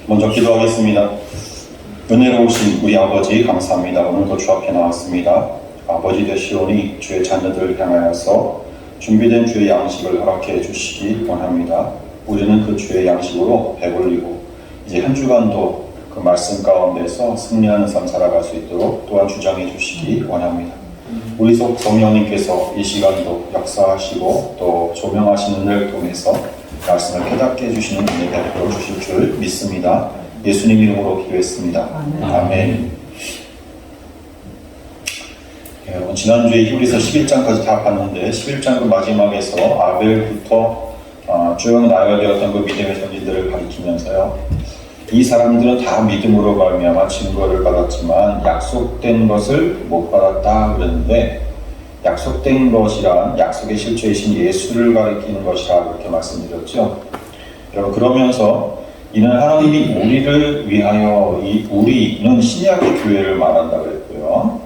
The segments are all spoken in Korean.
먼저 기도하겠습니다. 은혜로우신 우리 아버지 감사합니다. 오늘도 주 앞에 나왔습니다. 아버지 되시오니 주의 자녀들을 향하여서 준비된 주의 양식을 허락해 주시기 원합니다. 우리는 그 주의 양식으로 배불리고 이제 한 주간도 그 말씀 가운데서 승리하는 삶 살아갈 수 있도록 또한 주장해 주시기 원합니다. 우리 속 성령님께서 이 시간도 역사하시고 또 조명하시는 은혜를 통해서 말씀을 깨닫게 해주시는 은혜 베풀어 주실 줄 믿습니다. 예수님 이름으로 기도했습니다. 아멘. 여러분 지난주에 히브리서 11장까지 다 봤는데 11장 그 마지막에서 아벨부터 쭉 나열되었던 그 믿음의 선지들을 가리키면서요. 이 사람들은 다 믿음으로 말미암아 증거를 받았지만 약속된 것을 못 받았다 그랬는데 약속된 것이란 약속의 실체이신 예수를 가리키는 것이라 그렇게 말씀드렸죠. 여러분 그러면서 이는 하나님이 우리를 위하여 우리는 신약의 교회를 말한다 그랬고요.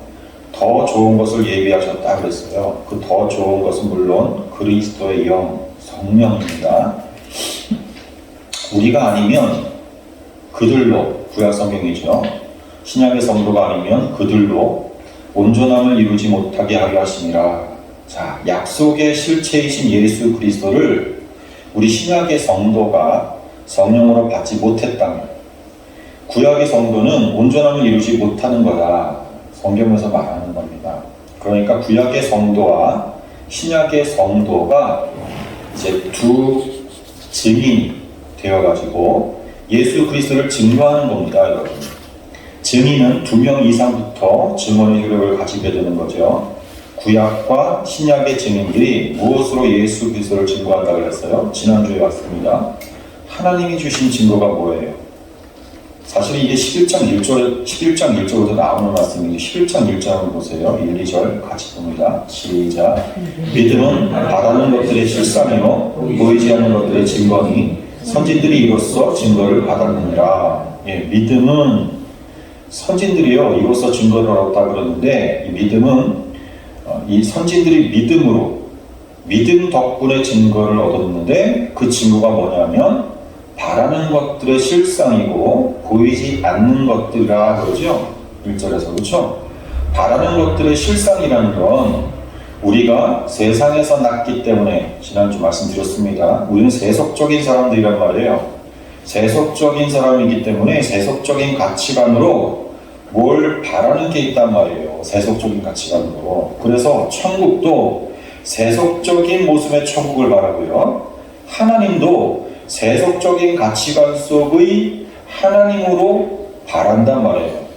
더 좋은 것을 예비하셨다 그랬어요. 그 더 좋은 것은 물론 그리스도의 영, 성령입니다. 우리가 아니면 그들로, 구약 성경이죠. 신약의 성도가 아니면 그들로 온전함을 이루지 못하게 하려 하심이라. 자, 약속의 실체이신 예수 그리스도를 우리 신약의 성도가 성령으로 받지 못했다면 구약의 성도는 온전함을 이루지 못하는 거다. 성경에서 말하는 겁니다. 그러니까 구약의 성도와 신약의 성도가 이제 두 증인이 되어가지고 예수 그리스도를 증거하는 겁니다, 여러분. 증인은 2명 이상부터 증언의 효력을 가지게 되는 거죠. 구약과 신약의 증인들이 무엇으로 예수 그리스도를 증거한다고 했어요? 지난주에 봤습니다. 하나님이 주신 증거가 뭐예요? 사실 이게 11장 1절부터 나오는 말씀인데 11장 1절을 보세요. 1, 2절 같이 봅니다. 시작. 믿음은 바라는 것들의 실상이요 보이지 않는 것들의 증거니 선진들이 이로써 증거를 받았느니라. 예, 믿음은 선진들이요 이로써 증거를 얻었다 그러는데 이 믿음은 이 선진들이 믿음 덕분에 증거를 얻었는데 그 증거가 뭐냐면 바라는 것들의 실상이고 보이지 않는 것들이라 그러죠. 1절에서 그렇죠. 바라는 것들의 실상이라는 건 우리가 세상에서 났기 때문에 지난주 말씀드렸습니다. 우리는 세속적인 사람들이란 말이에요. 세속적인 사람이기 때문에 세속적인 가치관으로 뭘 바라는 게 있단 말이에요. 세속적인 가치관으로. 그래서 천국도 세속적인 모습의 천국을 바라고요. 하나님도 세속적인 가치관 속의 하나님으로 바란단 말이에요.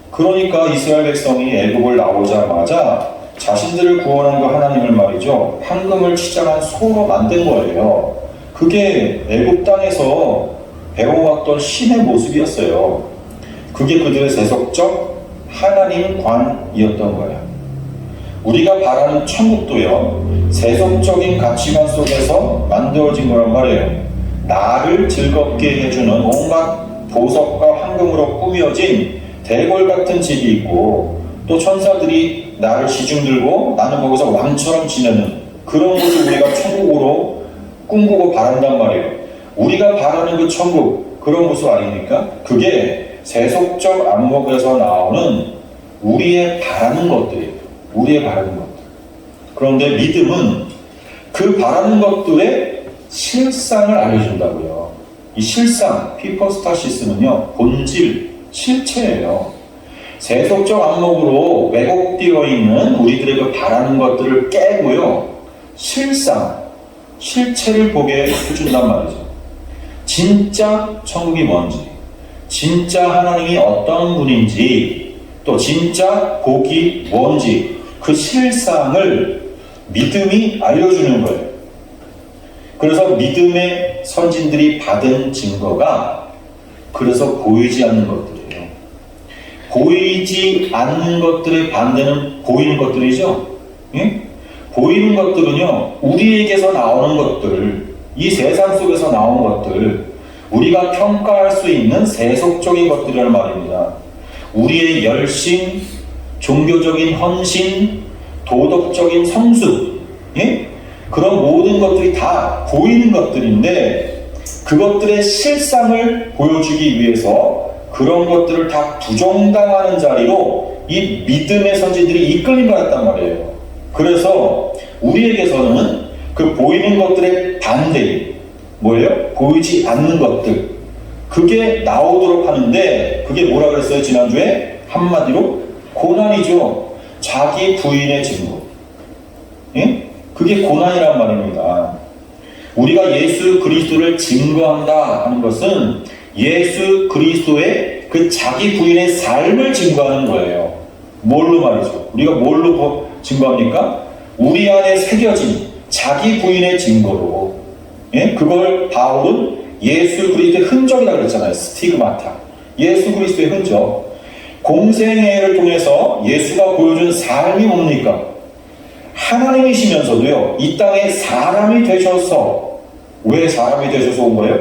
그러니까 이스라엘 백성이 애굽을 나오자마자 자신들을 구원한 그 하나님을 말이죠. 황금을 치장한 소로 만든 거예요. 그게 애굽 땅에서 배워왔던 신의 모습이었어요. 그게 그들의 세속적 하나님관이었던 거예요. 우리가 바라는 천국도요. 세속적인 가치관 속에서 만들어진 거란 말이에요. 나를 즐겁게 해주는 온갖 보석과 황금으로 꾸며진 대궐 같은 집이 있고 또 천사들이 나를 시중들고 나는 거기서 왕처럼 지내는 그런 것을 우리가 천국으로 꿈꾸고 바란단 말이에요. 우리가 바라는 그 천국 그런 모습 아닙니까? 그게 세속적 안목에서 나오는 우리의 바라는 것들이에요. 우리의 바라는 것들. 그런데 믿음은 그 바라는 것들의 실상을 알려준다고요. 이 실상, 히포스타시스는요, 본질, 실체예요. 세속적 안목으로 왜곡되어 있는 우리들의 그 바라는 것들을 깨고요, 실상, 실체를 보게 해준단 말이죠. 진짜 천국이 뭔지, 진짜 하나님이 어떤 분인지, 또 진짜 복이 뭔지, 그 실상을 믿음이 알려주는 거예요. 그래서 믿음의 선진들이 받은 증거가 그래서 보이지 않는 것들이에요. 보이지 않는 것들의 반대는 보이는 것들이죠. 예? 보이는 것들은요, 우리에게서 나오는 것들, 이 세상 속에서 나온 것들, 우리가 평가할 수 있는 세속적인 것들이란 말입니다. 우리의 열심, 종교적인 헌신, 도덕적인 성숙, 예? 그런 모든 것들이 다 보이는 것들인데 그것들의 실상을 보여주기 위해서 그런 것들을 다 부정당하는 자리로 이 믿음의 선지들이 이끌림 받았단 말이에요. 그래서 우리에게서는 그 보이는 것들의 반대인 뭐예요? 보이지 않는 것들, 그게 나오도록 하는데, 그게 뭐라 그랬어요 지난주에? 한마디로 고난이죠. 자기 부인의 증거. 예? 그게 고난이란 말입니다. 우리가 예수 그리스도를 증거한다 하는 것은 예수 그리스도의 그 자기 부인의 삶을 증거하는 거예요. 뭘로 말이죠? 우리가 뭘로 증거합니까? 우리 안에 새겨진 자기 부인의 증거로. 예? 그걸 바울은 예수 그리스도의 흔적이라고 그랬잖아요. 스티그마타. 예수 그리스도의 흔적. 공생애를 통해서 예수가 보여준 삶이 뭡니까? 하나님이시면서도요, 이 땅에 사람이 되셔서, 왜 사람이 되셔서 온 거예요?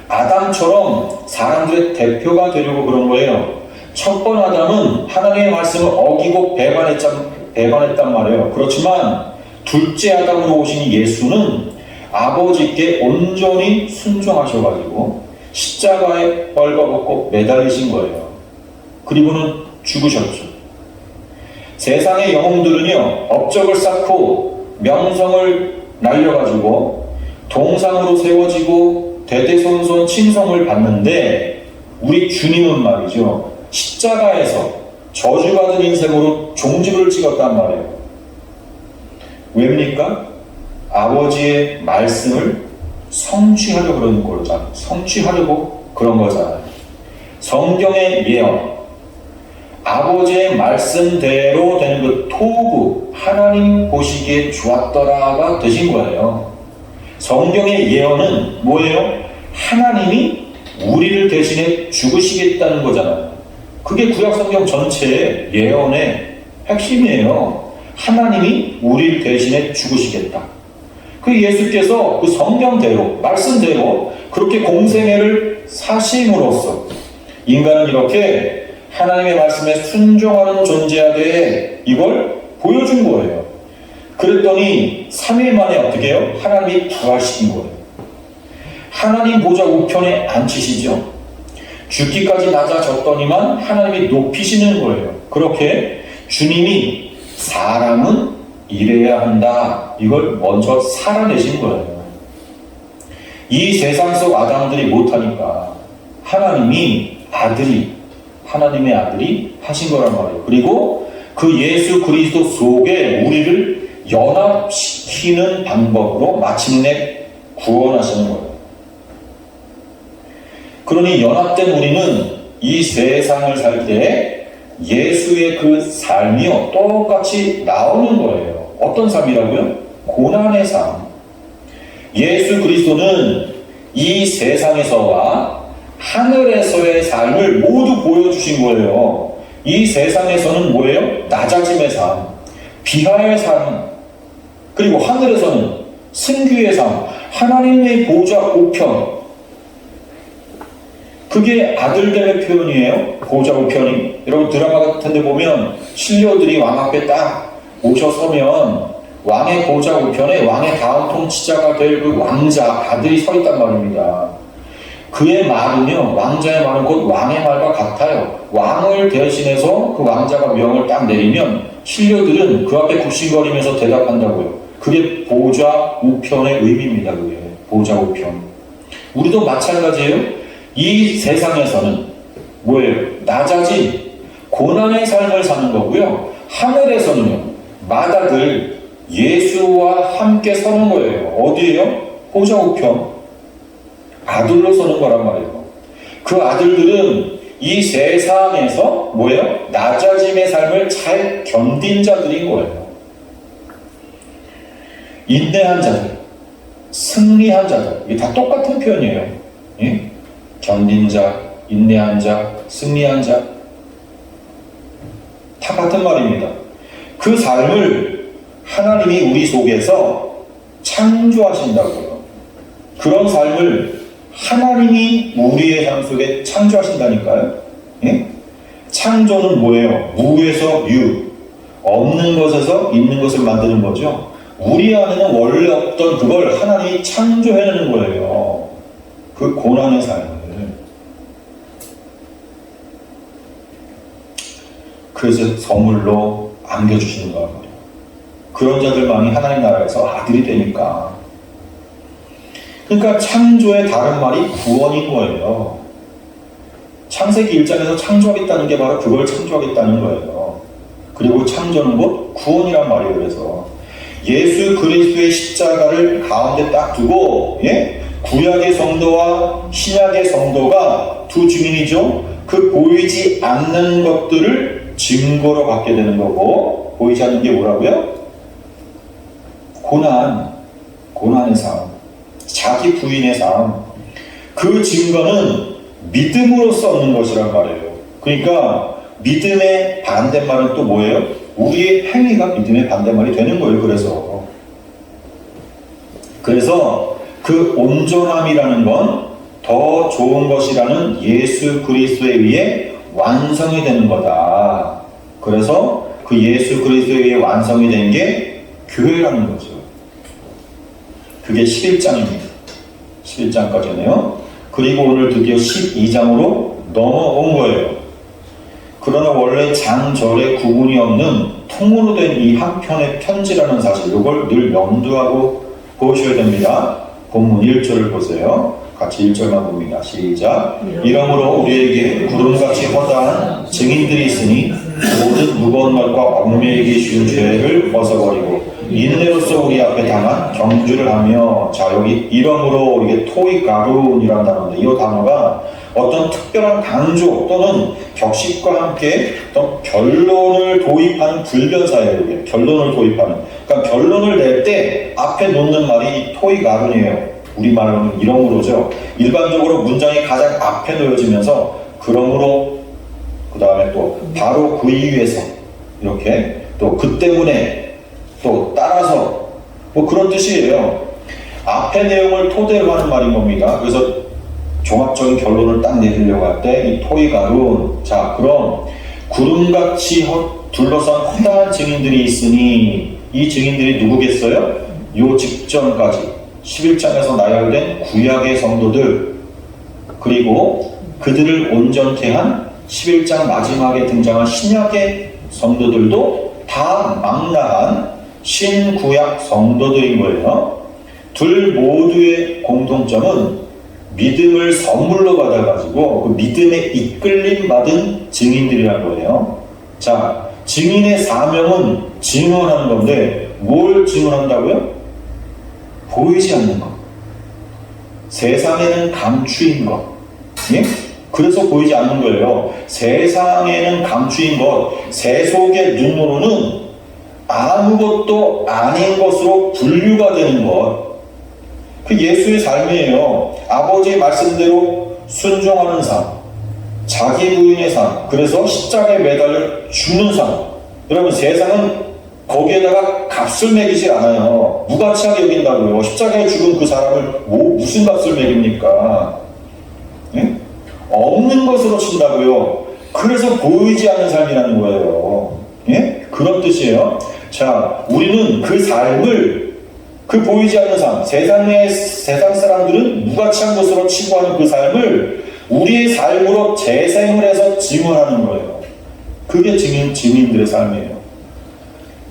아담처럼 사람들의 대표가 되려고 그런 거예요. 첫 번 아담은 하나님의 말씀을 어기고 배반했단 말이에요. 그렇지만 둘째 아담으로 오신 예수는 아버지께 온전히 순종하셔가지고 십자가에 벌거벗고 매달리신 거예요. 그리고는 죽으셨죠. 세상의 영웅들은요, 업적을 쌓고 명성을 날려가지고 동상으로 세워지고 대대손손 칭송을 받는데, 우리 주님은 말이죠, 십자가에서 저주받은 인생으로 종지부를 찍었단 말이에요. 왜입니까? 아버지의 말씀을 성취하려고 그런 거잖아요. 성경의 예언, 아버지의 말씀대로 되는 그 토부, 하나님 보시기에 좋았더라가 되신 거예요. 성경의 예언은 뭐예요? 하나님이 우리를 대신해 죽으시겠다는 거잖아요. 그게 구약성경 전체의 예언의 핵심이에요. 하나님이 우리를 대신해 죽으시겠다. 그 예수께서 그 성경대로, 말씀대로 그렇게 공생애를 사심으로써 인간은 이렇게 하나님의 말씀에 순종하는 존재가 돼, 이걸 보여준 거예요. 그랬더니 3일 만에 어떻게 해요? 하나님이 부활시킨 거예요. 하나님 보좌 우편에 앉히시죠. 죽기까지 낮아졌더니만 하나님이 높이시는 거예요. 그렇게 주님이 사람은 이래야 한다, 이걸 먼저 살아내신 거예요. 이 세상 속 아담들이 못하니까 하나님의 아들이 하신 거란 말이에요. 그리고 그 예수 그리스도 속에 우리를 연합시키는 방법으로 마침내 구원하시는 거예요. 그러니 연합된 우리는 이 세상을 살 때 예수의 그 삶이요, 똑같이 나오는 거예요. 어떤 삶이라고요? 고난의 삶. 예수 그리스도는 이 세상에서와 하늘에서의 삶을 모두 보여주신 거예요. 이 세상에서는 뭐예요? 낮아짐의 삶, 비하의 삶, 그리고 하늘에서는 승귀의 삶, 하나님의 보좌 우편. 그게 아들됨의 표현이에요. 보좌 우편이. 여러분 드라마 같은 데 보면 신료들이 왕 앞에 딱 오셔서면 왕의 보좌 우편에 왕의 다음 통치자가 될 그 왕자, 아들이 서 있단 말입니다. 그의 말은요, 왕자의 말은 곧 왕의 말과 같아요. 왕을 대신해서 그 왕자가 명을 딱 내리면 신료들은 그 앞에 굽신거리면서 대답한다고요. 그게 보좌 우편의 의미입니다. 그게 보좌 우편. 우리도 마찬가지예요. 이 세상에서는 뭐예요? 낮아진 고난의 삶을 사는 거고요. 하늘에서는요, 마다들 예수와 함께 서는 거예요. 어디에요? 보좌 우편. 아들로 서는 거란 말이에요. 그 아들들은 이 세상에서 뭐예요? 낮아짐의 삶을 잘 견딘 자들인 거예요. 인내한 자들, 승리한 자들, 이게 다 똑같은 표현이에요. 예? 견딘 자, 인내한 자, 승리한 자, 다 같은 말입니다. 그 삶을 하나님이 우리 속에서 창조하신다고요. 그런 삶을 하나님이 우리의 삶 속에 창조하신다니까요. 예? 창조는 뭐예요? 무에서 유, 없는 것에서 있는 것을 만드는 거죠. 우리 안에는 원래 없던 그걸 하나님이 창조해내는 거예요. 그 그 고난의 삶을 그래서 선물로 안겨주시는 거란 말이에요. 그런 자들만이 하나님 나라에서 아들이 되니까. 그러니까 창조의 다른 말이 구원인 거예요. 창세기 1장에서 창조하겠다는 게 바로 그걸 창조하겠다는 거예요. 그리고 창조는 곧 구원이란 말이에요. 그래서 예수 그리스도의 십자가를 가운데 딱 두고, 예? 구약의 성도와 신약의 성도가 두 증인이죠. 그 보이지 않는 것들을 증거로 갖게 되는 거고, 보이지 않는 게 뭐라고요? 고난의 삶, 자기 부인의 삶. 그 증거는 믿음으로써 얻는 것이란 말이에요. 그러니까 믿음의 반대말은 또 뭐예요? 우리의 행위가 믿음의 반대말이 되는 거예요. 그래서 그 온전함이라는 건 더 좋은 것이라는 예수 그리스도에 의해 완성이 되는 거다. 그래서 그 예수 그리스도에 의해 완성이 된 게 교회라는 거죠. 그게 11장입니다. 11장까지네요. 그리고 오늘 드디어 12장으로 넘어온 거예요. 그러나 원래 장절의 구분이 없는 통으로 된 이 한 편의 편지라는 사실, 이걸 늘 염두하고 보셔야 됩니다. 본문 1절을 보세요. 같이 1절만 봅니다. 시작. 이러므로 우리에게 구름같이 허다한 증인들이 있으니 모든 무거운 것과 얽매이기 쉬운 죄를 벗어버리고 인내로서 우리 앞에 당한 경주를 하며, 자, 여기 이러므로 이게 토이가룬이라는 단어인데, 이 단어가 어떤 특별한 강조 또는 격식과 함께 어떤 결론을 도입하는 불변사예요. 이게 결론을 도입하는. 그러니까 결론을 낼 때 앞에 놓는 말이 토이가룬이에요. 우리말로는 이러므로죠. 일반적으로 문장이 가장 앞에 놓여지면서 그러므로, 그 다음에 또 바로 그 이유에서, 이렇게 또 그 때문에, 또 따라서, 뭐 그런 뜻이에요. 앞의 내용을 토대로 하는 말인 겁니다. 그래서 종합적인 결론을 딱 내리려고 할 때 이 토이가룬. 자, 그럼 구름같이 둘러싼 허다한 증인들이 있으니, 이 증인들이 누구겠어요? 요 직전까지 11장에서 나열된 구약의 성도들, 그리고 그들을 온전케 한 11장 마지막에 등장한 신약의 성도들도 다 망라한 신구약 성도들인 거예요. 둘 모두의 공통점은 믿음을 선물로 받아가지고 그 믿음에 이끌림 받은 증인들이란 거예요. 자, 증인의 사명은 증언하는 건데, 뭘 증언한다고요? 보이지 않는 것, 세상에는 감추인 것. 예? 그래서 보이지 않는 거예요. 세상에는 감추인 것, 세속의 눈으로는 아무것도 아닌 것으로 분류가 되는 것. 그 예수의 삶이에요. 아버지의 말씀대로 순종하는 삶, 자기 부인의 삶, 그래서 십자가에 매달려 죽는 삶. 여러분, 세상은 거기에다가 값을 매기지 않아요. 무가치하게 여긴다고요. 십자가에 죽은 그 사람을 무슨 값을 매깁니까? 예? 없는 것으로 친다고요. 그래서 보이지 않는 삶이라는 거예요. 예? 그런 뜻이에요. 자, 우리는 그 삶을, 그 보이지 않는 삶, 세상 사람들은 무가치한 것으로 치부하는 그 삶을 우리의 삶으로 재생을 해서 증언하는 거예요. 그게 증인들의 삶이에요.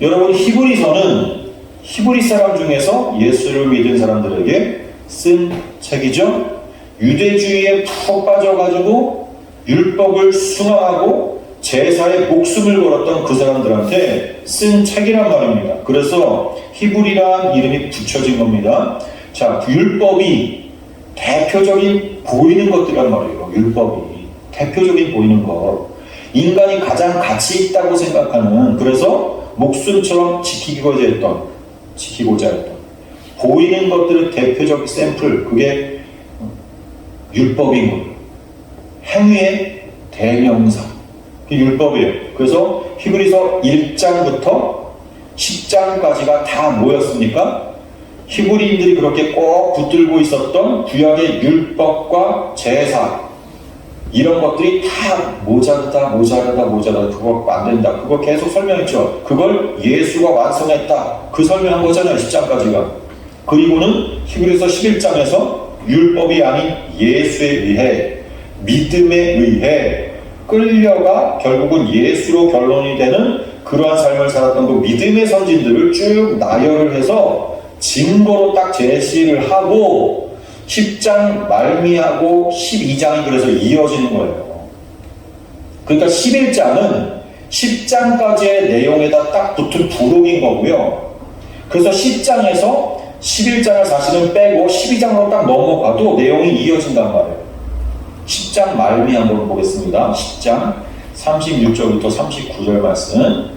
여러분, 히브리서는 히브리 사람 중에서 예수를 믿은 사람들에게 쓴 책이죠. 유대주의에 푹 빠져가지고 율법을 순화하고 제사에 목숨을 걸었던 그 사람들한테 쓴 책이란 말입니다. 그래서 히브리란 이름이 붙여진 겁니다. 자, 율법이 대표적인 보이는 것들이란 말이에요. 율법이 대표적인 보이는 것, 인간이 가장 가치 있다고 생각하는, 그래서 목숨처럼 지키고자 했던 보이는 것들의 대표적 샘플, 그게 율법인 거예요. 행위의 대명사, 그게 율법이에요. 그래서 히브리서 1장부터 10장까지가 다 뭐였습니까? 히브리인들이 그렇게 꼭 붙들고 있었던 구약의 율법과 제사, 이런 것들이 다 모자르다, 그거 안 된다, 그거 계속 설명했죠. 그걸 예수가 완성했다, 그 설명한 거잖아요. 10장까지가. 그리고는 히브리서 11장에서 율법이 아닌 예수에 의해, 믿음에 의해 끌려가 결국은 예수로 결론이 되는 그러한 삶을 살았던 그 믿음의 선진들을 쭉 나열을 해서 증거로 딱 제시를 하고 10장 말미하고 12장이 그래서 이어지는 거예요. 그러니까 11장은 10장까지의 내용에다 딱 붙은 부록인 거고요. 그래서 10장에서 11장을 사실은 빼고 12장으로 딱 넘어가도 내용이 이어진단 말이에요. 10장 말미 한번 보겠습니다. 10장 36절부터 39절 말씀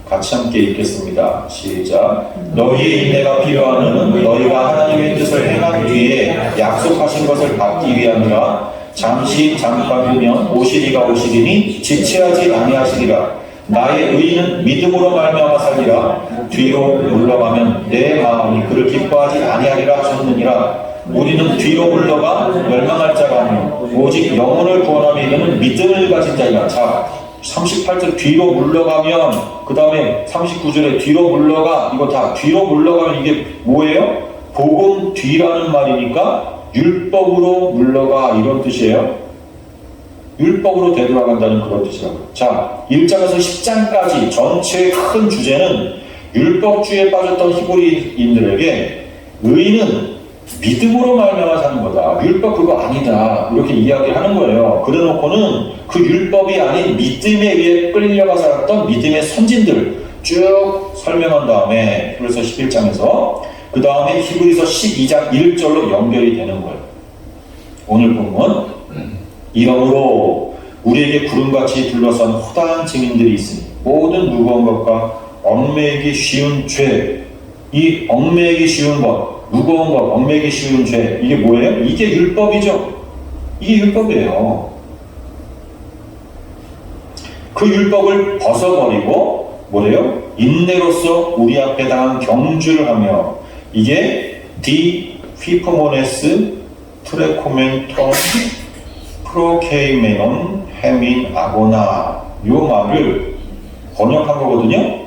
같이 함께 읽겠습니다. 시작. 너희의 인내가 필요하는 너희가 하나님의 뜻을 행한 뒤에 약속하신 것을 받기 위함이라. 잠시 잠깐이면 오시리가 오시리니 지체하지 아니하시리라. 나의 의인은 믿음으로 말미암아 살리라. 뒤로 물러가면 내 마음이 그를 기뻐하지 아니하리라 하셨느니라. 우리는 뒤로 물러가 멸망할 자가 아니요 오직 영혼을 구원함에 이르는 믿음을 가진 자이라. 자, 38절 뒤로 물러가면, 그 다음에 39절에 뒤로 물러가, 이거 다 뒤로 물러가면 이게 뭐예요? 복음 뒤라는 말이니까 율법으로 물러가, 이런 뜻이에요. 율법으로 되돌아간다는 그런 뜻이라고요. 자, 1장에서 10장까지 전체의 큰 주제는 율법주의에 빠졌던 히브리인들에게 의인은 믿음으로 말미암아 사는 거다. 율법 그거 아니다. 이렇게 이야기하는 거예요. 그래놓고는 그 율법이 아닌 믿음에 의해 끌려가 살았던 믿음의 선진들 쭉 설명한 다음에, 그래서 11장에서 그 다음에 히브리서 12장 1절로 연결이 되는 거예요. 오늘 본문 이러므로 우리에게 구름같이 둘러싼 허다한 증인들이 있으니 모든 무거운 것과 얽매이기 쉬운 죄, 이 얽매이기 쉬운 것, 무거운 것, 얽매이기 쉬운 죄, 이게 뭐예요? 이게 율법이죠. 이게 율법이에요. 그 율법을 벗어버리고 뭐래요? 인내로서 우리 앞에 당한 경주를 하며, 이게 디 휘포모네스 트레코멘톤 프로케이메논 헤민 아고나, 요 말을 번역한 거거든요.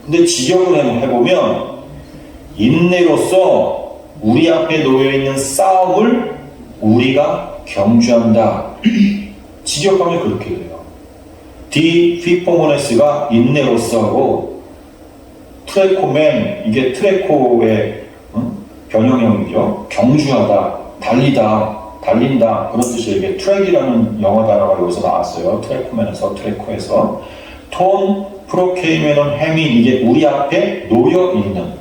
근데 직역을 해보면 인내로서 우리 앞에 놓여있는 싸움을 우리가 경주한다. 직역하면 그렇게 돼요. 디 휘포모네스가 인내로서고, 트레코멘, 이게 트레코의 변형형이죠. 경주하다, 달리다, 달린다, 그런 뜻이에요. 이게 트랙이라는 영어 단어가 여기서 나왔어요. 트레코멘에서, 트레코에서. 톤 프로케이메논 헤민, 이게 우리 앞에 놓여 있는.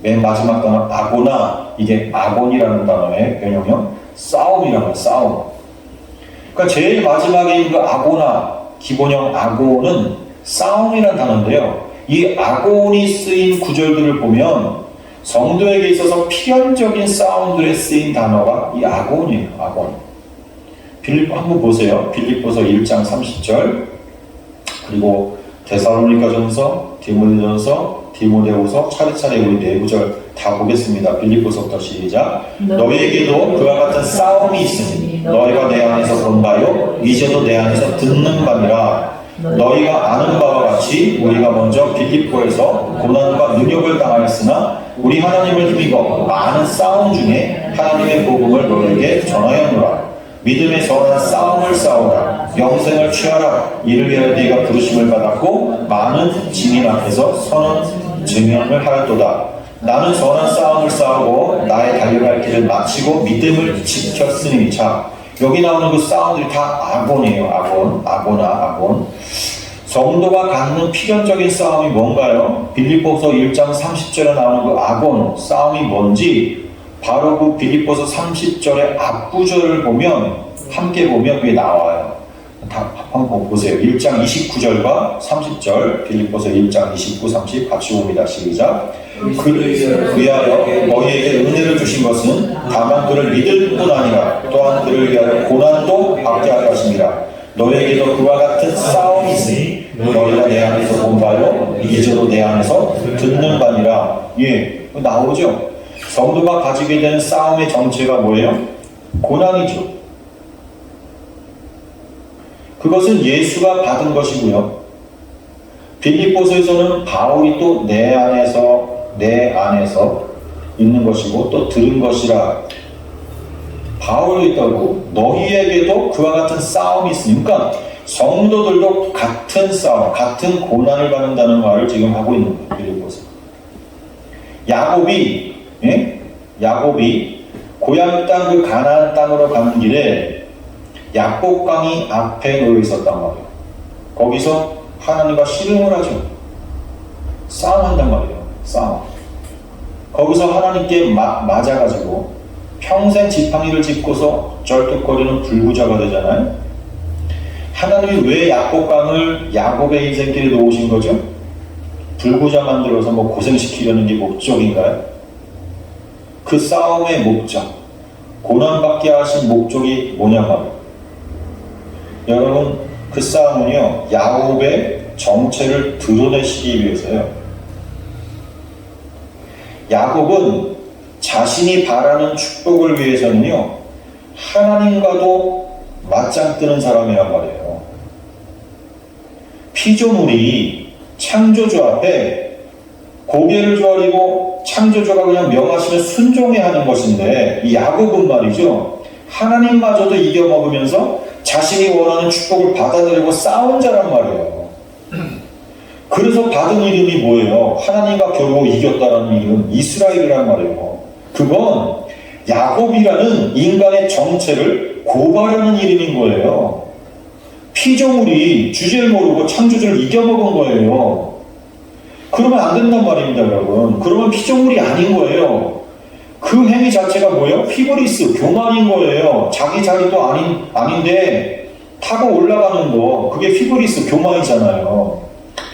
맨 마지막 단어 아고나, 이게 아곤이라는 단어의 변형형 싸움이라는 거예요. 싸움. 그러니까 제일 마지막에 있는 그 아고나, 기본형 아곤은 싸움이라는 단어인데요. 이 아곤이 쓰인 구절들을 보면 성도에게 있어서 필연적인 싸움들에 쓰인 단어가 이 아곤이에요. 아곤. 빌립보 한번 보세요. 빌립보서 1장 30절, 그리고 데살로니가전서, 디모데전서, 디모데후서 차례차례 우리 네 구절 다 보겠습니다. 빌립보서부터 시작. 너희에게도 그와 같은 싸움이 있으니 너희가 내 안에서 본 바요 이제도 내 안에서 듣는 바니라. 너희가 아는 바와 같이 우리가 먼저 빌립보에서 고난과 능욕을 당하였으나 우리 하나님을 힘입어 많은 싸움 중에 하나님의 복음을 너희에게 전하였노라. 믿음의 선한 싸움을 싸우라. 영생을 취하라. 이를 위하여 네가 부르심을 받았고 많은 증인 앞에서 선한 증언을 하였도다. 나는 선한 싸움을 싸우고 나의 달려갈 길을 마치고 믿음을 지켰으니. 자, 여기 나오는 그 싸움들이 다 아곤이에요. 아곤, 아고나, 아곤. 성도가 갖는 필연적인 싸움이 뭔가요? 빌립보서 1장 30절에 나오는 그 아곤 싸움이 뭔지 바로 그 빌립보서 30절의 앞구절을 보면, 함께 보면 그게 나와요. 다 한번 보세요. 1장 29절과 30절, 빌립보서 1장 29, 30 같이 봅니다. 시작. 위하여 너희에게 은혜를 주신 것은 다만 그를 믿을 뿐 아니라 또한 그를 위하여 고난도 받게 하려 하심이라. 너희에게도 그와 같은 싸움이 있으니 너희가 내 안에서 본 바요 이제도 내 안에서 듣는 바니라. 예, 나오죠. 성도가 가지게 되는 싸움의 정체가 뭐예요? 고난이죠. 그것은 예수가 받은 것이고요. 빌립보서에서는 바울이 또 내 안에서 있는 것이고 또 들은 것이라 바울도 있다고 너희에게도 그와 같은 싸움이 있으니까 성도들도 같은 싸움, 같은 고난을 받는다는 말을 지금 하고 있는 거예요. 빌립보서. 야곱이 고향 땅 그 가나안 땅으로 가는 길에 야복강이 앞에 놓여 있었단 말이에요. 거기서 하나님과 씨름을 하죠. 싸움한단 말이에요. 싸움. 거기서 하나님께 맞아가지고 평생 지팡이를 짚고서 쩔뚝거리는 불구자가 되잖아요. 하나님이 왜 야복강을 야곱의 인생길에 놓으신 거죠? 불구자 만들어서 고생시키려는 게 목적인가요? 그 싸움의 목적, 고난받게 하신 목적이 뭐냐 말이에요. 여러분, 그 싸움은요, 야곱의 정체를 드러내시기 위해서요. 야곱은 자신이 바라는 축복을 위해서는요, 하나님과도 맞짱 뜨는 사람이란 말이에요. 피조물이 창조주 앞에 고개를 조아리고 창조주가 그냥 명하시면 순종해야 하는 것인데, 이 야곱은 말이죠, 하나님마저도 이겨먹으면서 자신이 원하는 축복을 받아들이고 싸운 자란 말이에요. 그래서 받은 이름이 뭐예요? 하나님과 겨우 이겼다라는 이름, 이스라엘이란 말이에요. 그건 야곱이라는 인간의 정체를 고발하는 이름인 거예요. 피조물이 주제를 모르고 창조주를 이겨먹은 거예요. 그러면 안 된단 말입니다, 여러분. 그러면 피조물이 아닌 거예요. 그 행위 자체가 뭐예요? 피브리스, 교만인 거예요. 자기 자리도 아닌데 타고 올라가는 거, 그게 피브리스, 교만이잖아요.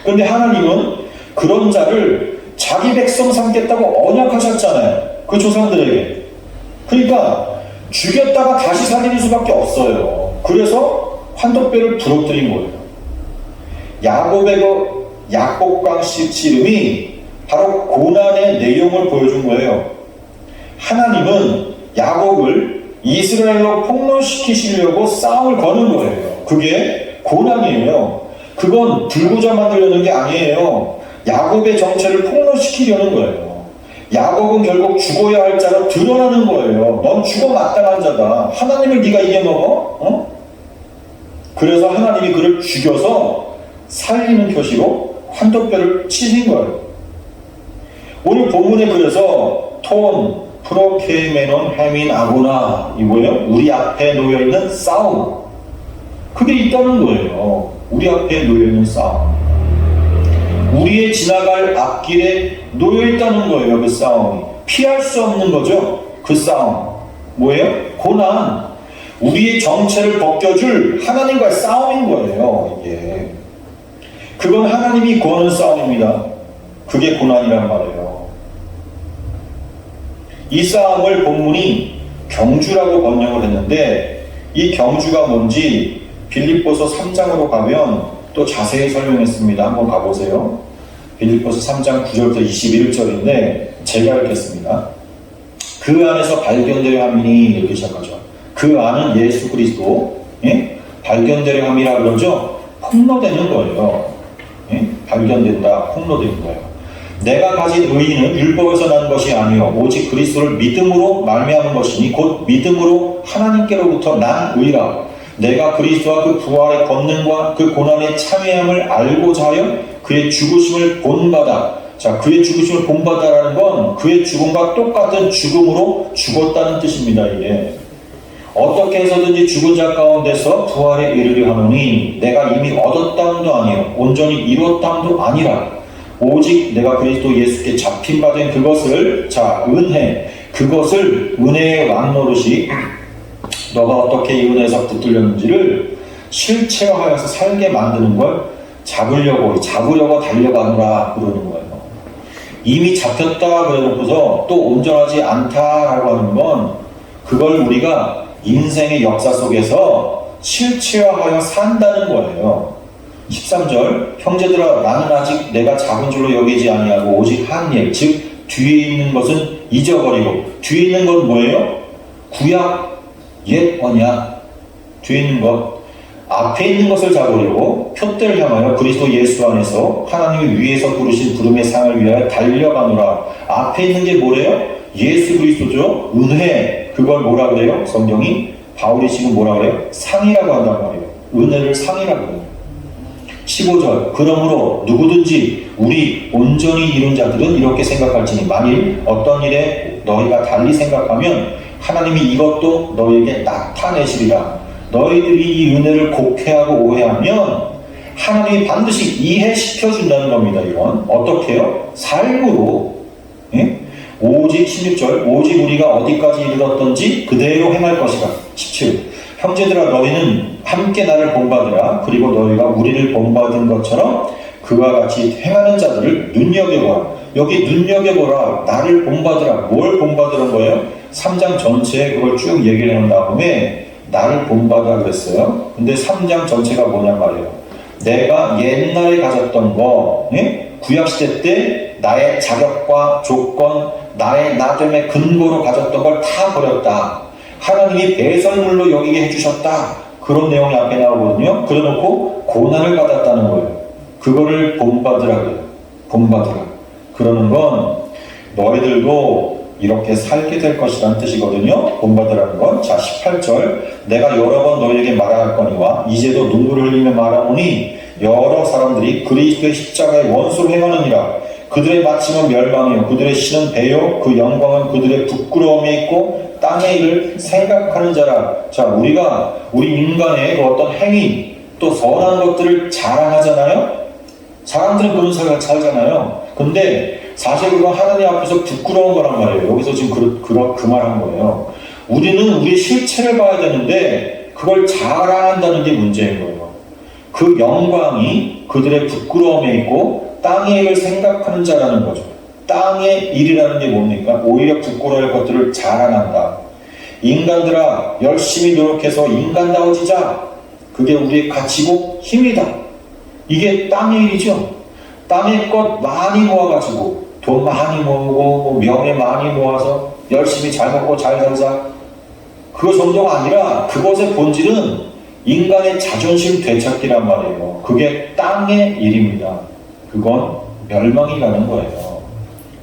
그런데 하나님은 그런 자를 자기 백성 삼겠다고 언약하셨잖아요. 그 조상들에게. 그러니까 죽였다가 다시 살리는 수밖에 없어요. 그래서 환도뼈를 부러뜨린 거예요. 야곱의 그 야복강 씨름이 바로 고난의 내용을 보여준 거예요. 하나님은 야곱을 이스라엘로 폭로시키시려고 싸움을 거는 거예요. 그게 고난이에요. 그건 불구자 만들려는 게 아니에요. 야곱의 정체를 폭로시키려는 거예요. 야곱은 결국 죽어야 할 자로 드러나는 거예요. 넌 죽어 마땅한 자다. 하나님을 네가 이겨먹어? 그래서 하나님이 그를 죽여서 살리는 표시로 환도뼈를 치신 거예요. 오늘 본문에 그래서 톤, 프로케메논, 헤민, 아고나, 이 뭐예요? 우리 앞에 놓여있는 싸움. 그게 있다는 거예요. 우리 앞에 놓여있는 싸움. 우리의 지나갈 앞길에 놓여있다는 거예요. 그 싸움이. 피할 수 없는 거죠. 그 싸움. 뭐예요? 고난. 우리의 정체를 벗겨줄 하나님과의 싸움인 거예요. 이게. 그건 하나님이 거는 싸움입니다. 그게 고난이란 말이에요. 이 싸움을 본문이 경주라고 번역을 했는데, 이 경주가 뭔지 빌립보서 3장으로 가면 또 자세히 설명했습니다. 한번 가보세요. 빌립보서 3장 9절부터 21절인데 제가 읽겠습니다. 그 안에서 발견되려 함이니, 이렇게 시작하죠. 그 안은 예수 그리스도, 발견되려 함이라 그러죠. 폭로되는 거예요. 발견된다, 폭로되는 거예요. 내가 가진 의의는 율법에서 난 것이 아니요 오직 그리스도를 믿음으로 말미암은 것이니 곧 믿음으로 하나님께로부터 난 의라. 내가 그리스도와 그 부활의 권능과 그 고난의 참여함을 알고자 하여 그의 죽으심을 본받아. 자, 그의 죽으심을 본받아라는 건 그의 죽음과 똑같은 죽음으로 죽었다는 뜻입니다. 이게 어떻게 해서든지 죽은 자 가운데서 부활에 이르려 하노니 내가 이미 얻었다함도 아니요 온전히 이루었다함도 아니라 오직 내가 그리스도 예수께 잡힌 바 된 그것을, 자, 은혜, 그것을 은혜의 왕 노릇이 너가 어떻게 이 은혜에서 붙들렸는지를 실체화하여서 살게 만드는 걸 잡으려고 달려가노라 그러는 거예요. 이미 잡혔다 그래놓고서 또 온전하지 않다라고 하는 건 그걸 우리가 인생의 역사 속에서 실체화하여 산다는 거예요. 13절 형제들아 나는 아직 내가 작은 줄로 여기지 아니하고 오직 한 일, 즉 뒤에 있는 것은 잊어버리고, 뒤에 있는 건 뭐예요? 구약 옛 언약, 뒤에 있는 것, 앞에 있는 것을 잡으려고 표대를 향하여 그리스도 예수 안에서 하나님이 위에서 부르신 부름의 상을 위하여 달려가노라. 앞에 있는 게 뭐래요? 예수 그리스도죠. 은혜, 그걸 뭐라 그래요? 성경이 바울이 지금 뭐라 그래요? 상이라고 한단 말이에요. 은혜를 상이라고 해요. 15절 그러므로 누구든지 우리 온전히 이룬 자들은 이렇게 생각할지니 만일 어떤 일에 너희가 달리 생각하면 하나님이 이것도 너희에게 나타내시리라. 너희들이 이 은혜를 곡해하고 오해하면 하나님이 반드시 이해시켜준다는 겁니다. 이건 어떻게 해요? 삶으로. 예? 오직 16절 오직 우리가 어디까지 이르렀던지 그대로 행할 것이라. 17 형제들아 너희는 함께 나를 본받으라. 그리고 너희가 우리를 본받은 것처럼 그와 같이 행하는 자들을 눈여겨보라. 여기 눈여겨보라. 나를 본받으라. 뭘 본받으는 거예요? 3장 전체에 그걸 쭉 얘기를 해놓은 다음에 나를 본받아 그랬어요. 근데 3장 전체가 뭐냐 말이에요. 내가 옛날에 가졌던 거, 예? 구약시대 때 나의 자격과 조건, 나의 나됨의 근거로 가졌던 걸 다 버렸다. 하나님이 배설물로 여기게 해주셨다. 그런 내용이 앞에 나오거든요. 그래놓고 고난을 받았다는 거예요. 그거를 본받으라 그래요. 본받으라. 그러는 건 너희들도 이렇게 살게 될 것이라는 뜻이거든요. 본받으라는 건. 자, 18절 내가 여러 번 너희에게 말하거니와 이제도 눈물을 흘리며 말하노니 여러 사람들이 그리스도의 십자가의 원수로 행하느니라. 그들의 마침은 멸망이요 그들의 신은 배요 그 영광은 그들의 부끄러움에 있고 땅의 일을 생각하는 자라. 자, 우리가 우리 인간의 그 어떤 행위 또 선한 것들을 자랑하잖아요. 사람들은 그런 삶을 살잖아요. 근데 사실 그건 하나님 앞에서 부끄러운 거란 말이에요. 여기서 지금 그 말한 거예요. 우리는 우리의 실체를 봐야 되는데 그걸 자랑한다는 게 문제인 거예요. 그 영광이 그들의 부끄러움에 있고 땅의 일을 생각하는 자라는 거죠. 땅의 일이라는 게 뭡니까? 오히려 부끄러울 것들을 자랑한다. 인간들아 열심히 노력해서 인간다워지자. 그게 우리의 가치고 힘이다. 이게 땅의 일이죠. 땅의 것 많이 모아가지고 돈 많이 모으고 명예 많이 모아서 열심히 잘 먹고 잘 살자. 그거 정도가 아니라 그것의 본질은 인간의 자존심 되찾기란 말이에요. 그게 땅의 일입니다. 그건 멸망이 가는 거예요.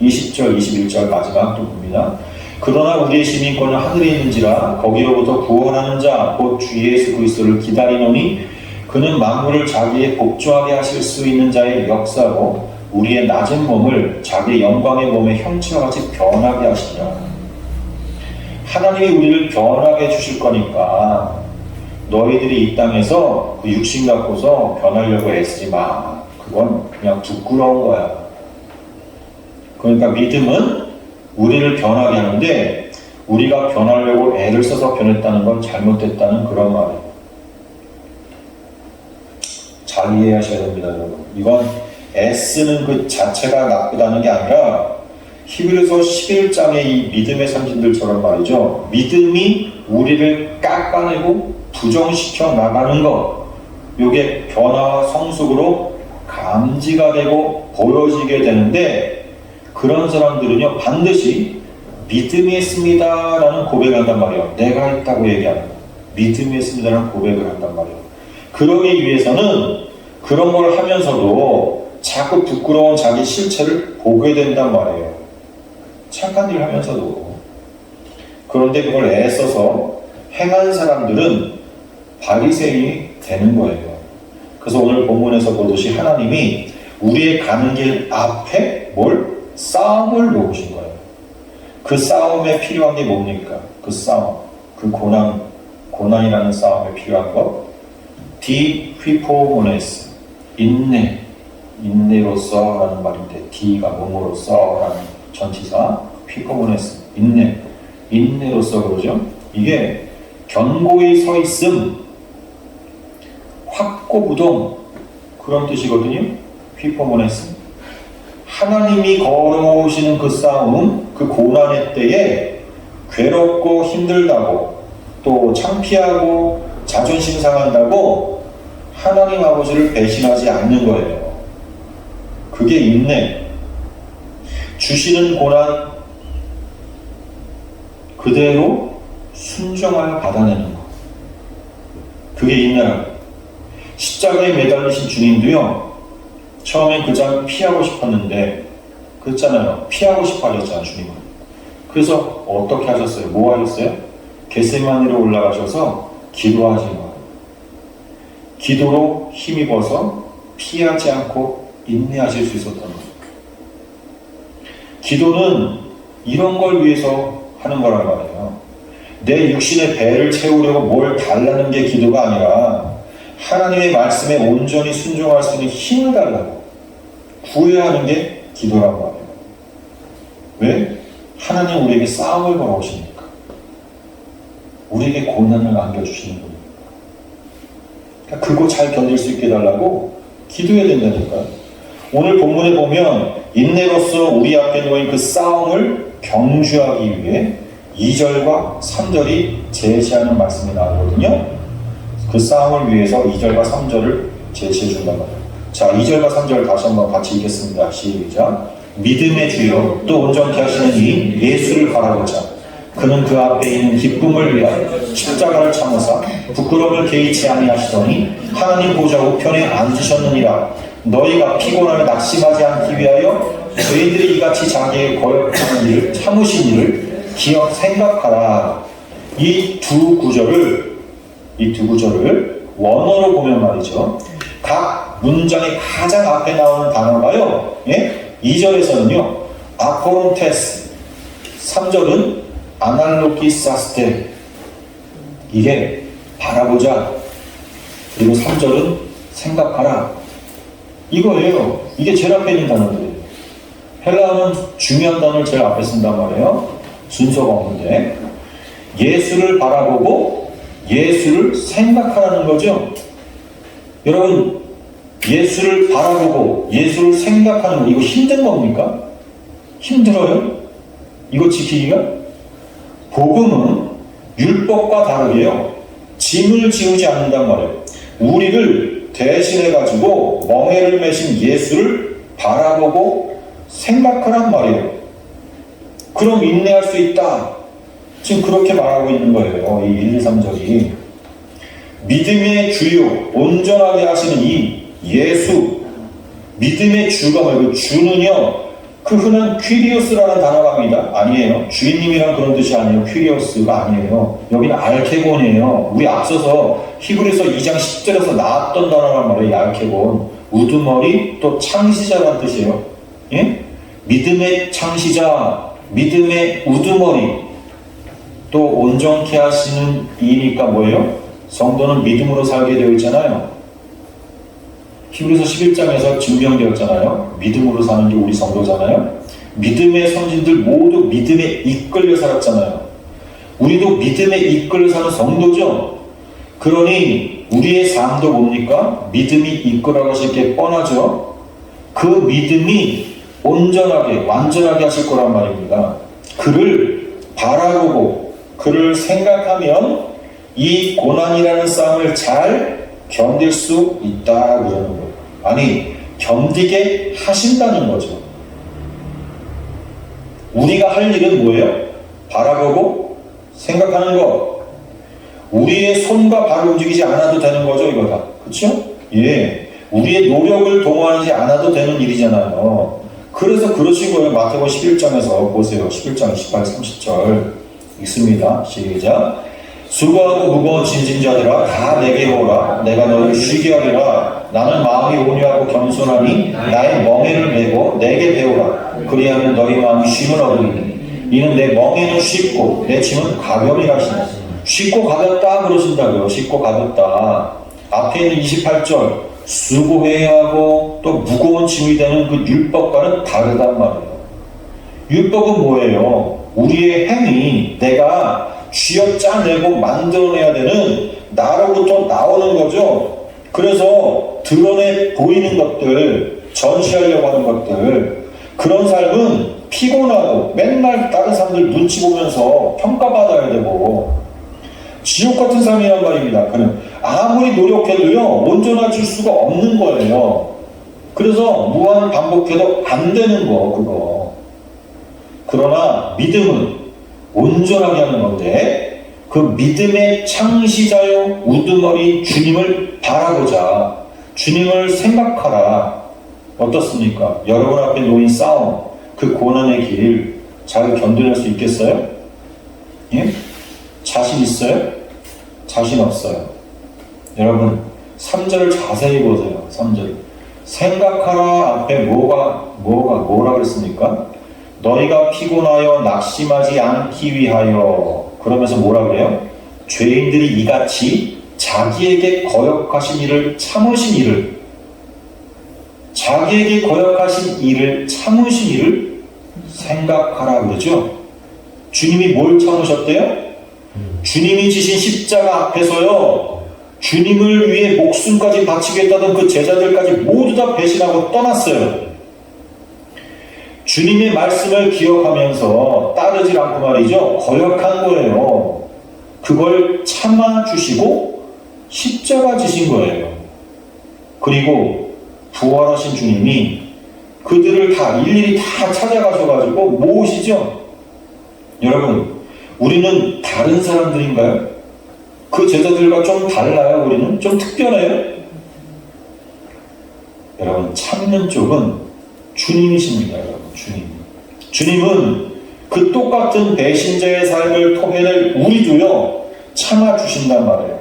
20절, 21절 마지막 또 봅니다. 그러나 우리의 시민권은 하늘에 있는지라 거기로부터 구원하는 자 곧 주 예수 그리스도를 기다리노니 그는 만물을 자기의 복종하게 하실 수 있는 자의 역사로 우리의 낮은 몸을 자기의 영광의 몸의 형체와 같이 변하게 하시리라. 하나님이 우리를 변하게 해주실 거니까 너희들이 이 땅에서 그 육신 갖고서 변하려고 애쓰지 마. 그건 그냥 부끄러운 거야. 그러니까 믿음은 우리를 변하게 하는데 우리가 변하려고 애를 써서 변했다는 건 잘못됐다는 그런 말이에요. 잘 이해하셔야 됩니다, 여러분. 이건 애쓰는 그 자체가 나쁘다는 게 아니라 히브리서 11장의 이 믿음의 선진들처럼 말이죠. 믿음이 우리를 깎아내고 부정시켜 나가는 것. 이게 변화와 성숙으로 감지가 되고 보여지게 되는데 그런 사람들은요 반드시 믿음이 있습니다 라는 고백을 한단 말이에요. 내가 했다고 얘기하는 거예요. 믿음이 있습니다 라는 고백을 한단 말이에요. 그러기 위해서는 그런 걸 하면서도 자꾸 부끄러운 자기 실체를 보게 된단 말이에요. 착한 일 하면서도. 그런데 그걸 애써서 행한 사람들은 바리새인이 되는 거예요. 그래서 오늘 본문에서 보듯이 하나님이 우리의 가는 길 앞에 뭘? 싸움을 놓으신 거예요. 그 싸움에 필요한 게 뭡니까? 그 싸움, 그 고난이라는 싸움에 필요한 것, 디휘포모네스, 인내로서 라는 말인데, 디가 뭐뭐로서 라는 전치사, 휘포모네스, 인내로서 그러죠. 이게 견고히 서 있음, 확고부동 그런 뜻이거든요. 휘포모네스. 하나님이 걸어오시는 그 싸움, 그 고난의 때에 괴롭고 힘들다고 또 창피하고 자존심 상한다고 하나님 아버지를 배신하지 않는 거예요. 그게 인내. 주시는 고난 그대로 순종하여 받아내는 거. 그게 인내라고. 십자가에 매달리신 주님도요. 처음엔 그 장 피하고 싶었는데 그랬잖아요. 피하고 싶어 하셨잖아요. 주님은. 그래서 어떻게 하셨어요? 뭐 하셨어요? 겟세마네로 올라가셔서 기도하신 거예요. 기도로 힘입어서 피하지 않고 인내하실 수 있었던 거예요. 기도는 이런 걸 위해서 하는 거란 말이에요. 내 육신의 배를 채우려고 뭘 달라는 게 기도가 아니라 하나님의 말씀에 온전히 순종할 수 있는 힘을 달라고 구해야 하는 게 기도란 말이에요. 왜? 하나님 우리에게 싸움을 걸어오시니까. 우리에게 고난을 안겨주시는 분이니까. 그러니까 그거 잘 견딜 수 있게 해달라고 기도해야 된다니까요. 오늘 본문에 보면 인내로서 우리 앞에 놓인 그 싸움을 경주하기 위해 2절과 3절이 제시하는 말씀이 나오거든요. 그 싸움을 위해서 2절과 3절을 제시해 준단 말이에요. 자, 2절과 3절 다시 한번 같이 읽겠습니다. 시작. 믿음의 주여 또 온전케 하시는 이 예수를 바라보자. 그는 그 앞에 있는 기쁨을 위하여 십자가를 참으사 부끄러움을 개의치 아니하시더니 하나님 보좌 우편에 앉으셨느니라. 너희가 피곤하여 낙심하지 않기 위하여 저희들이 이같이 자기의 거역하는 일을 참으신 일을 생각하라. 이 두 구절을 원어로 보면 말이죠. 각 문장의 가장 앞에 나오는 단어가요. 2절에서는요. 아코론테스, 3절은 아날로기사스테. 이게 바라보자. 그리고 3절은 생각하라. 이거예요. 이게 제일 앞에 있는 단어들이에요. 헬라어는 중요한 단어를 제일 앞에 쓴단 말이에요. 순서가 없는데 예수를 바라보고 예수를 생각하라는 거죠. 여러분, 예수를 바라보고 예수를 생각하는 거 이거 힘든 겁니까? 힘들어요? 이거 지키기가? 복음은 율법과 다르게요. 짐을 지우지 않는단 말이에요. 우리를 대신해가지고 멍에를 메신 예수를 바라보고 생각하란 말이에요. 그럼 인내할 수 있다. 지금 그렇게 말하고 있는 거예요. 이 1, 2, 3절이. 믿음의 주요, 온전하게 하시는 이 예수. 믿음의 주가 뭐예요? 주는요, 그 흔한 퀴리오스라는 단어가 합니다. 아니에요. 주인님이란 그런 뜻이 아니에요. 퀴리오스가 아니에요. 여기는 알케곤이에요. 우리 앞서서 히브리서 2장 10절에서 나왔던 단어란 말이에요. 이 알케곤. 우두머리 또 창시자라는 뜻이에요. 예? 믿음의 창시자, 믿음의 우두머리. 또 온전케 하시는 이니까 뭐예요? 성도는 믿음으로 살게 되어 있잖아요. 히브리서 11장에서 증명되었잖아요. 믿음으로 사는 게 우리 성도잖아요. 믿음의 선진들 모두 믿음에 이끌려 살았잖아요. 우리도 믿음에 이끌려 사는 성도죠. 그러니 우리의 삶도 뭡니까? 믿음이 이끌어 가실 게 뻔하죠. 그 믿음이 온전하게 완전하게 하실 거란 말입니다. 그를 바라보고 그를 생각하면 이 고난이라는 싸움을 잘 견딜 수 있다 그러는 거예요. 아니, 견디게 하신다는 거죠. 우리가 할 일은 뭐예요? 바라보고 생각하는 거. 우리의 손과 발을 움직이지 않아도 되는 거죠, 이거다. 그렇죠? 예, 우리의 노력을 동원하지 않아도 되는 일이잖아요. 그래서 그러신 거예요. 마태복음 11장에서 보세요. 11장 28, 30절 읽습니다. 시작. 수고하고 무거운 짐진 자들아 다 내게 오라. 내가 너를 쉬게 하리라. 나는 마음이 온유하고 겸손하니 나의 멍에를 메고 내게 배우라. 그리하면 너희 마음이 쉼을 얻으리니 이는 내 멍에는 쉽고 내 짐은 가벼우니라 하시네. 쉽고 가볍다 그러신다고요. 쉽고 가볍다. 앞에 있는 28절 수고해야 하고 또 무거운 짐이 되는 그 율법과는 다르단 말이에요. 율법은 뭐예요? 우리의 행위, 내가 쥐어 짜내고 만들어내야 되는 나로부터 나오는 거죠. 그래서 드러내 보이는 것들, 전시하려고 하는 것들, 그런 삶은 피곤하고 맨날 다른 사람들 눈치 보면서 평가받아야 되고 지옥 같은 삶이란 말입니다. 그는 아무리 노력해도요 온전해질 수가 없는 거예요. 그래서 무한 반복해도 안 되는 거 그거. 그러나 믿음은 온전하게 하는 건데 그 믿음의 창시자요 우두머리 주님을 바라보자. 주님을 생각하라. 어떻습니까? 여러분 앞에 놓인 싸움, 그 고난의 길 잘 견뎌낼 수 있겠어요? 예? 자신 있어요? 자신 없어요. 여러분 3절을 자세히 보세요. 3절 생각하라 앞에 뭐라 그랬습니까? 너희가 피곤하여 낙심하지 않기 위하여. 그러면서 뭐라 그래요? 죄인들이 이같이 자기에게 거역하신 일을 참으신 일을, 자기에게 거역하신 일을 참으신 일을 생각하라 그러죠. 주님이 뭘 참으셨대요? 주님이 지신 십자가 앞에서요, 주님을 위해 목숨까지 바치겠다던 그 제자들까지 모두 다 배신하고 떠났어요. 주님의 말씀을 기억하면서 따르지 않고 말이죠, 거역한 거예요. 그걸 참아주시고 십자가 지신 거예요. 그리고 부활하신 주님이 그들을 다 일일이 다 찾아가셔가지고 모으시죠. 여러분, 우리는 다른 사람들인가요? 그 제자들과 좀 달라요? 우리는 좀 특별해요? 여러분, 참는 쪽은 주님이십니다. 여러분, 주님은 그 똑같은 배신자의 삶을 토해낼 우리도요 참아주신단 말이에요.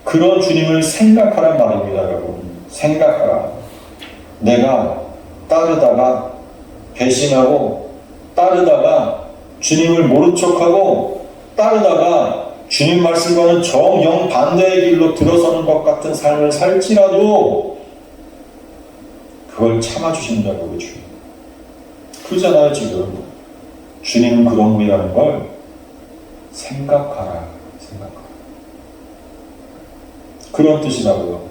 그런 주님을 생각하란 말입니다. 여러분, 생각하라. 내가 따르다가 배신하고, 따르다가 주님을 모른 척하고, 따르다가 주님 말씀과는 정영 반대의 길로 들어서는 것 같은 삶을 살지라도 그걸 참아주신다고 주님. 그러잖아요. 지금 주님은 그런 분이라는 걸 생각하라. 그런 뜻이라고요.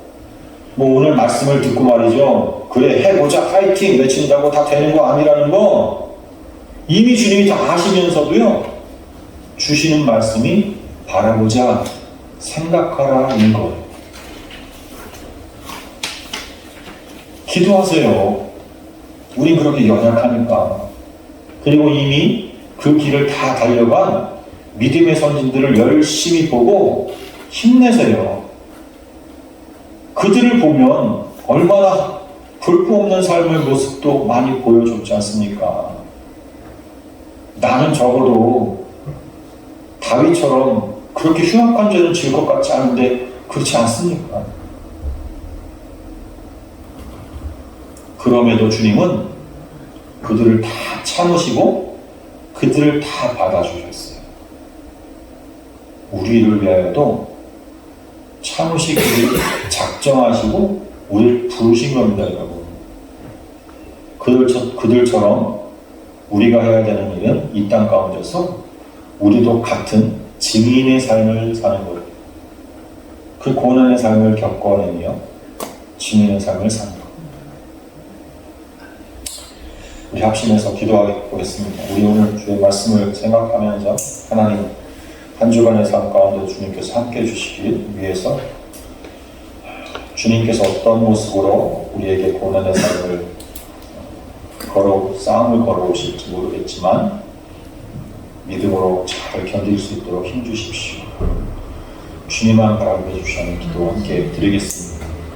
뭐 오늘 말씀을 듣고 말이죠, 그래 해보자 파이팅 외친다고 다 되는 거 아니라는 거 이미 주님이 다 아시면서도요 주시는 말씀이 바라보자, 생각하라 인 거예요. 기도하세요. 우린 그렇게 연약하니까. 그리고 이미 그 길을 다 달려간 믿음의 선진들을 열심히 보고 힘내세요. 그들을 보면 얼마나 볼품없는 삶의 모습도 많이 보여줬지 않습니까? 나는 적어도 다윗처럼 그렇게 흉악한 죄는 지을 것 같지 않은데 그렇지 않습니까? 그럼에도 주님은 그들을 다 참으시고 그들을 다 받아주셨어요. 우리를 위하여도 참으시기를 작정하시고 우리를 부르신 겁니다. 여러분. 그들처럼 우리가 해야 되는 일은 이 땅 가운데서 우리도 같은 증인의 삶을 사는 거예요. 그 고난의 삶을 겪어내며 증인의 삶을 사는 거예요. 우리 합심해서 기도하겠습니다. 우리 오늘 주의 말씀을 생각하면서 하나님 한 주간의 삶 가운데 주님께서 함께 해주시기 위해서 주님께서 어떤 모습으로 우리에게 고난의 삶을 싸움을 걸어오실지 모르겠지만 믿음으로 잘 견딜 수 있도록 힘주십시오. 주님만 바라보게 해주시는 기도 함께 드리겠습니다.